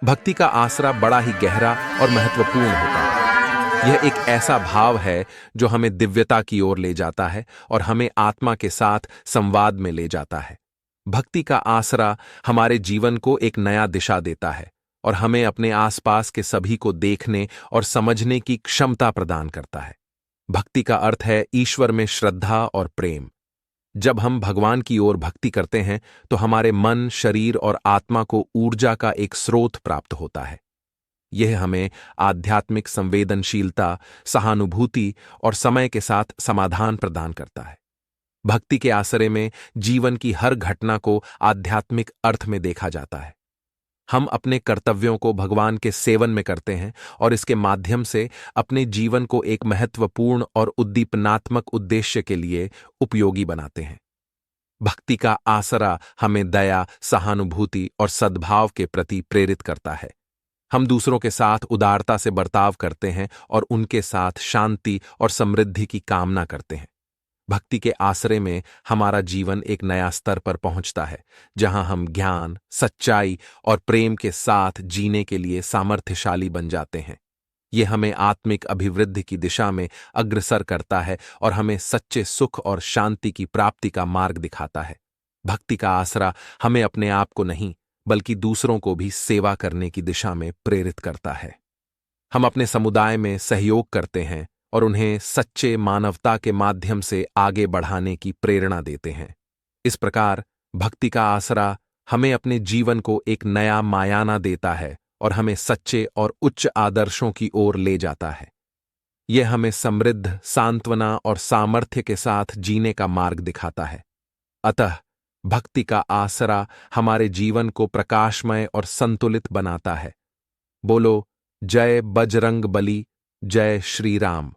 भक्ति का आसरा बड़ा ही गहरा और महत्वपूर्ण होता है। यह एक ऐसा भाव है जो हमें दिव्यता की ओर ले जाता है और हमें आत्मा के साथ संवाद में ले जाता है। भक्ति का आसरा हमारे जीवन को एक नया दिशा देता है और हमें अपने आसपास के सभी को देखने और समझने की क्षमता प्रदान करता है। भक्ति का अर्थ है ईश्वर में श्रद्धा और प्रेम। जब हम भगवान की ओर भक्ति करते हैं तो हमारे मन, शरीर और आत्मा को ऊर्जा का एक स्रोत प्राप्त होता है। यह हमें आध्यात्मिक संवेदनशीलता, सहानुभूति और समय के साथ समाधान प्रदान करता है। भक्ति के आसरे में जीवन की हर घटना को आध्यात्मिक अर्थ में देखा जाता है। हम अपने कर्तव्यों को भगवान के सेवन में करते हैं और इसके माध्यम से अपने जीवन को एक महत्वपूर्ण और उद्दीपनात्मक उद्देश्य के लिए उपयोगी बनाते हैं। भक्ति का आसरा हमें दया, सहानुभूति और सद्भाव के प्रति प्रेरित करता है। हम दूसरों के साथ उदारता से बर्ताव करते हैं और उनके साथ शांति और समृद्धि की कामना करते हैं। भक्ति के आसरे में हमारा जीवन एक नया स्तर पर पहुंचता है, जहां हम ज्ञान, सच्चाई और प्रेम के साथ जीने के लिए सामर्थ्यशाली बन जाते हैं। ये हमें आत्मिक अभिवृद्धि की दिशा में अग्रसर करता है और हमें सच्चे सुख और शांति की प्राप्ति का मार्ग दिखाता है। भक्ति का आसरा हमें अपने आप को नहीं, बल्कि दूसरों को भी सेवा करने की दिशा में प्रेरित करता है। हम अपने समुदाय में सहयोग करते हैं और उन्हें सच्चे मानवता के माध्यम से आगे बढ़ाने की प्रेरणा देते हैं। इस प्रकार भक्ति का आसरा हमें अपने जीवन को एक नया मायाना देता है और हमें सच्चे और उच्च आदर्शों की ओर ले जाता है। यह हमें समृद्ध, सांत्वना और सामर्थ्य के साथ जीने का मार्ग दिखाता है। अतः भक्ति का आसरा हमारे जीवन को प्रकाशमय और संतुलित बनाता है। बोलो जय बजरंग बली, जय श्री राम।